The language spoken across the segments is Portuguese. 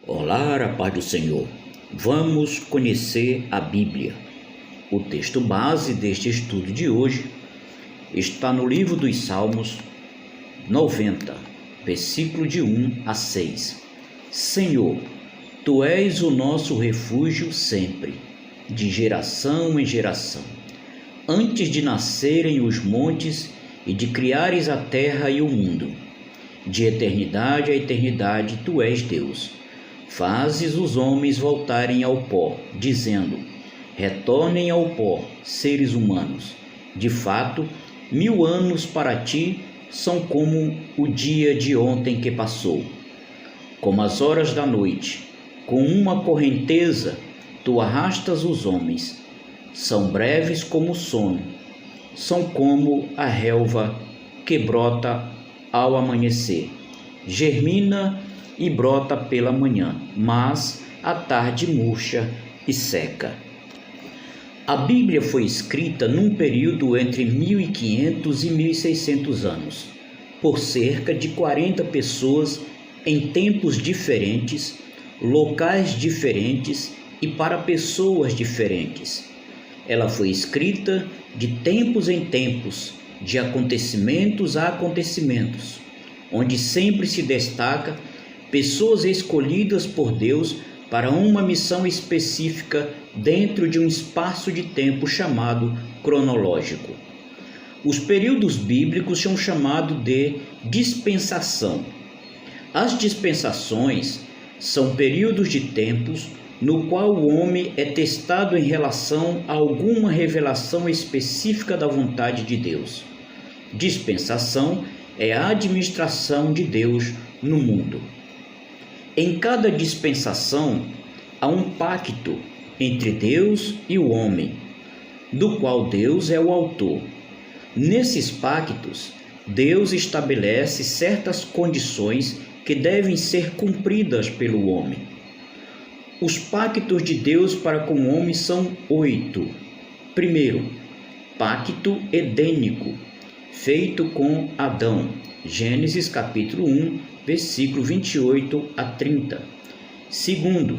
Olá, a paz do Senhor. Vamos conhecer a Bíblia. O texto base deste estudo de hoje está no livro dos Salmos 90, versículo de 1 a 6. Senhor, Tu és o nosso refúgio sempre, de geração em geração. Antes de nascerem os montes e de criares a terra e o mundo, de eternidade a eternidade, Tu és Deus. Fazes os homens voltarem ao pó, dizendo: retornem ao pó, seres humanos. De fato, 1000 anos para ti são como o dia de ontem que passou, como as horas da noite. Com uma correnteza tu arrastas os homens. São breves como o sono, são como a relva que brota ao amanhecer. Germina e brota pela manhã, mas à tarde murcha e seca. A Bíblia foi escrita num período entre 1500 e 1600 anos, por cerca de 40 pessoas em tempos diferentes, locais diferentes e para pessoas diferentes. Ela foi escrita de tempos em tempos, de acontecimentos a acontecimentos, onde sempre se destaca pessoas escolhidas por Deus para uma missão específica dentro de um espaço de tempo chamado cronológico. Os períodos bíblicos são chamados de dispensação. As dispensações são períodos de tempos no qual o homem é testado em relação a alguma revelação específica da vontade de Deus. Dispensação é a administração de Deus no mundo. Em cada dispensação há um pacto entre Deus e o homem, do qual Deus é o autor. Nesses pactos, Deus estabelece certas condições que devem ser cumpridas pelo homem. Os pactos de Deus para com o homem são 8. Primeiro, pacto edênico, feito com Adão. Gênesis capítulo 1, versículo 28 a 30. Segundo,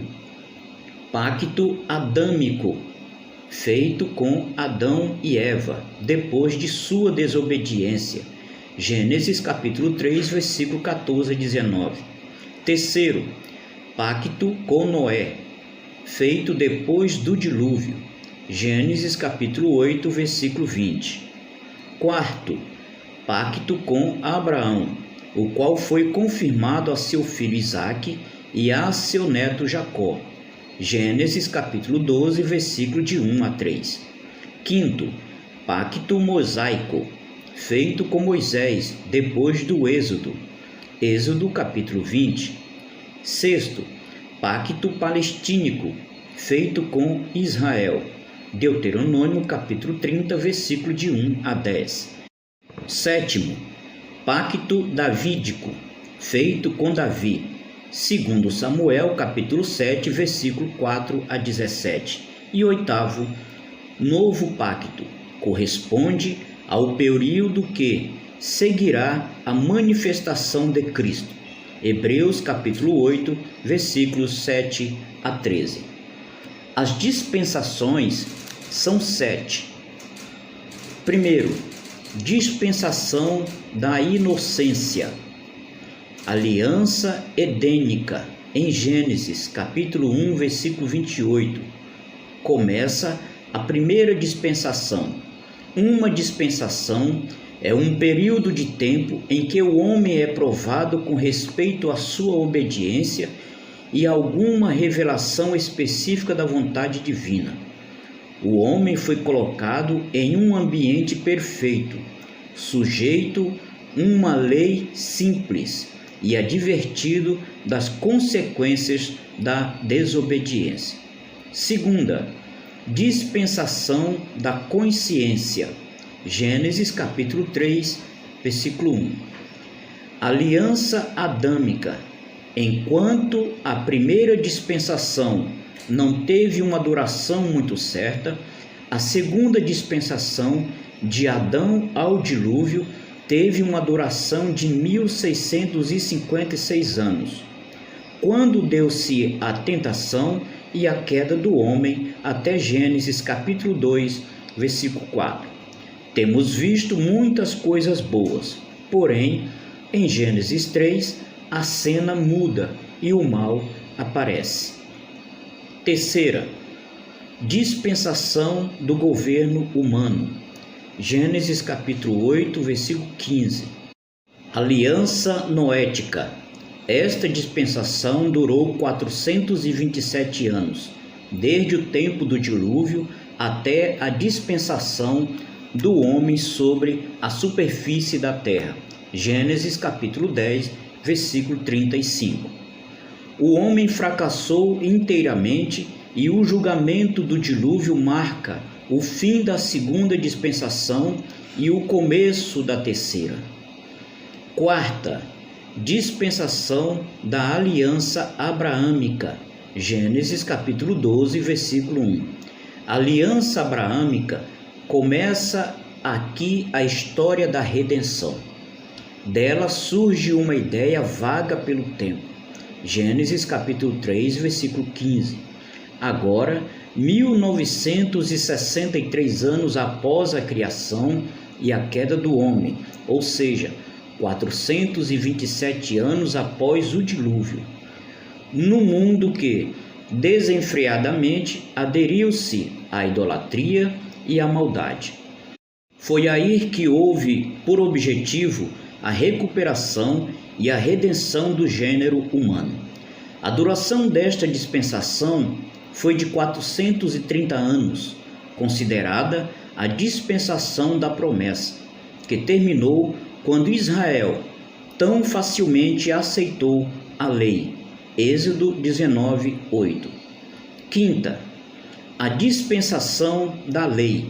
pacto adâmico, feito com Adão e Eva, depois de sua desobediência. Gênesis capítulo 3, versículo 14 a 19. Terceiro, pacto com Noé, feito depois do dilúvio. Gênesis capítulo 8, versículo 20. Quarto, pacto com Abraão, o qual foi confirmado a seu filho Isaque e a seu neto Jacó. Gênesis capítulo 12, versículo de 1 a 3. Quinto, pacto mosaico, feito com Moisés depois do Êxodo. Êxodo capítulo 20. Sexto, pacto palestínico, feito com Israel. Deuteronômio capítulo 30, versículo de 1 a 10. Sétimo, pacto davídico, feito com Davi. Segundo Samuel capítulo 7, versículo 4 a 17. E oitavo, novo pacto, corresponde ao período que seguirá a manifestação de Cristo. Hebreus capítulo 8, versículos 7 a 13. As dispensações são 7. Primeiro, dispensação da inocência. Aliança edênica, em Gênesis capítulo 1, versículo 28. Começa a primeira dispensação. Uma dispensação é um período de tempo em que o homem é provado com respeito à sua obediência e alguma revelação específica da vontade divina. O homem foi colocado em um ambiente perfeito, sujeito a uma lei simples e advertido das consequências da desobediência. Segunda, dispensação da consciência. Gênesis capítulo 3, versículo 1. Aliança adâmica. Enquanto a primeira dispensação não teve uma duração muito certa, a segunda dispensação, de Adão ao dilúvio, teve uma duração de 1656 anos. quando deu-se a tentação e a queda do homem, até Gênesis capítulo 2, versículo 4. Temos visto muitas coisas boas, porém, em Gênesis 3, a cena muda e o mal aparece. Terceira, dispensação do governo humano. Gênesis capítulo 8, versículo 15. Aliança noética. Esta dispensação durou 427 anos, desde o tempo do dilúvio até a dispensação do homem sobre a superfície da terra. Gênesis capítulo 10, versículo 35. O homem fracassou inteiramente e o julgamento do dilúvio marca o fim da segunda dispensação e o começo da terceira. Quarta, dispensação da aliança abraâmica. Gênesis capítulo 12, versículo 1. A aliança abraâmica começa aqui a história da redenção. Dela surge uma ideia vaga pelo tempo. Gênesis capítulo 3, versículo 15. Agora, 1963 anos após a criação e a queda do homem, ou seja, 427 anos após o dilúvio, no mundo que, desenfreadamente, aderiu-se à idolatria e à maldade. Foi aí que houve por objetivo a recuperação e a redenção do gênero humano. A duração desta dispensação foi de 430 anos, considerada a dispensação da promessa, que terminou quando Israel tão facilmente aceitou a lei. Êxodo 19, 8. Quinta, a dispensação da lei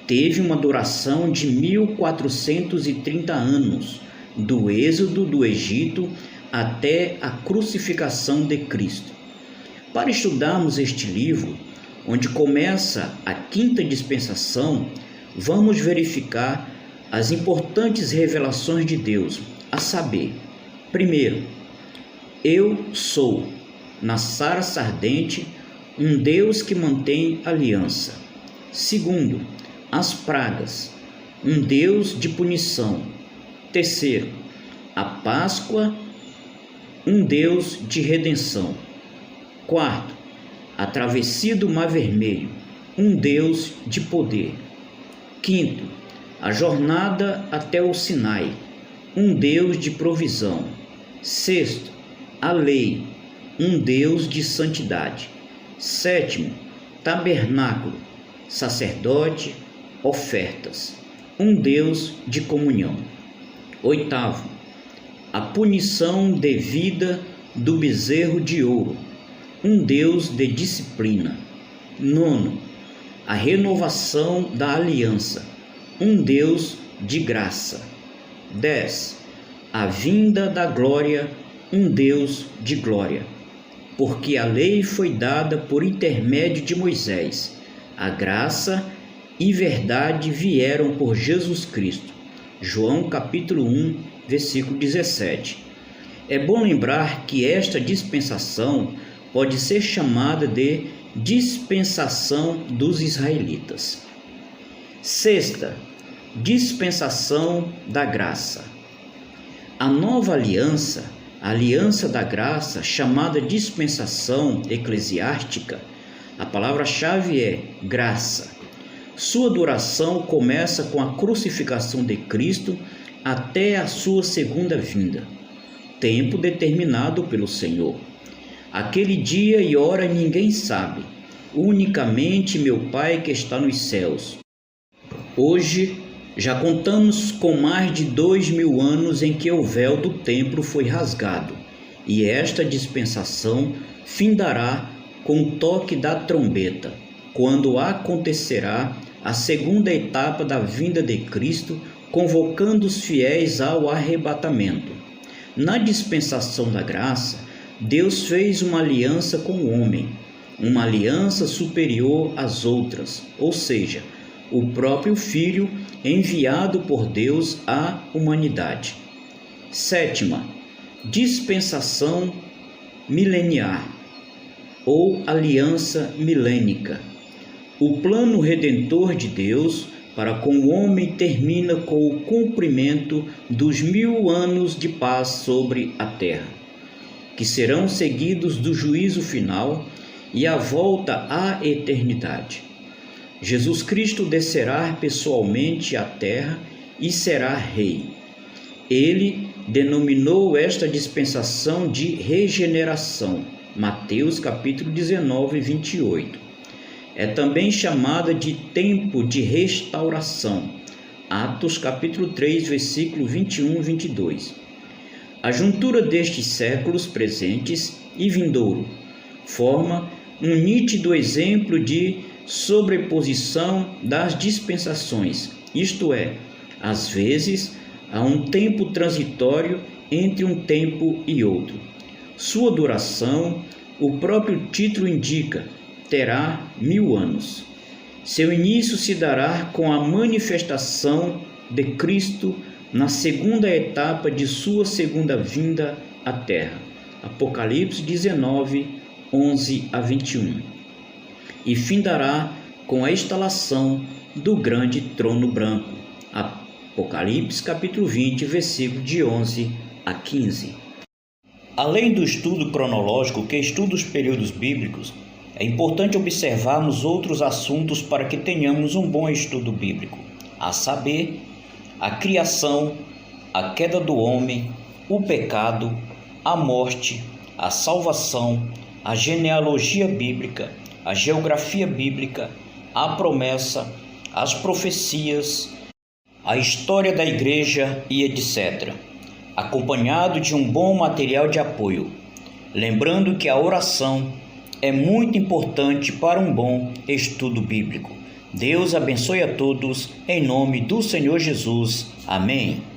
teve uma duração de 1430 anos, do êxodo do Egito até a crucificação de Cristo. Para estudarmos este livro, onde começa a quinta dispensação, vamos verificar as importantes revelações de Deus, a saber, primeiro, eu sou, na sarça ardente, um Deus que mantém aliança. Segundo, as pragas, um Deus de punição. Terceiro, a Páscoa, um Deus de redenção. Quarto, a travessia do Mar Vermelho, um Deus de poder. Quinto, a jornada até o Sinai, um Deus de provisão. Sexto, a lei, um Deus de santidade. Sétimo, tabernáculo, sacerdote, ofertas, um Deus de comunhão. Oitavo, a punição devida do bezerro de ouro, um Deus de disciplina. Nono, a renovação da aliança, um Deus de graça. 10. A vinda da glória, um Deus de glória. Porque a lei foi dada por intermédio de Moisés, a graça e verdade vieram por Jesus Cristo. João capítulo 1, versículo 17. É bom lembrar que esta dispensação pode ser chamada de dispensação dos israelitas. Sexta, dispensação da graça. A nova aliança, a aliança da graça, chamada dispensação eclesiástica, a palavra-chave é graça. Sua duração começa com a crucificação de Cristo até a sua segunda vinda, tempo determinado pelo Senhor. Aquele dia e hora ninguém sabe, unicamente meu Pai que está nos céus. Hoje já contamos com mais de 2000 anos em que o véu do templo foi rasgado, e esta dispensação findará com o toque da trombeta, quando acontecerá a segunda etapa da vinda de Cristo, convocando os fiéis ao arrebatamento. Na dispensação da graça, Deus fez uma aliança com o homem, uma aliança superior às outras, ou seja, o próprio Filho enviado por Deus à humanidade. Sétima, dispensação mileniar ou aliança milênica. O plano redentor de Deus para com o homem termina com o cumprimento dos 1000 anos de paz sobre a terra, que serão seguidos do juízo final e a volta à eternidade. Jesus Cristo descerá pessoalmente à terra e será rei. Ele denominou esta dispensação de regeneração, Mateus capítulo 19, 28. É também chamada de tempo de restauração, Atos capítulo 3, versículo 21 e 22. A juntura destes séculos presentes e vindouro forma um nítido exemplo de sobreposição das dispensações, isto é, às vezes há um tempo transitório entre um tempo e outro. Sua duração, o próprio título indica, terá 1000 anos. Seu início se dará com a manifestação de Cristo na segunda etapa de sua segunda vinda à terra. Apocalipse 19, 11 a 21. E findará com a instalação do grande trono branco. Apocalipse capítulo 20, versículo de 11 a 15. Além do estudo cronológico que estuda os períodos bíblicos, é importante observarmos outros assuntos para que tenhamos um bom estudo bíblico, a saber, a criação, a queda do homem, o pecado, a morte, a salvação, a genealogia bíblica, a geografia bíblica, a promessa, as profecias, a história da igreja e etc., acompanhado de um bom material de apoio. Lembrando que a oração é muito importante para um bom estudo bíblico. Deus abençoe a todos, em nome do Senhor Jesus. Amém.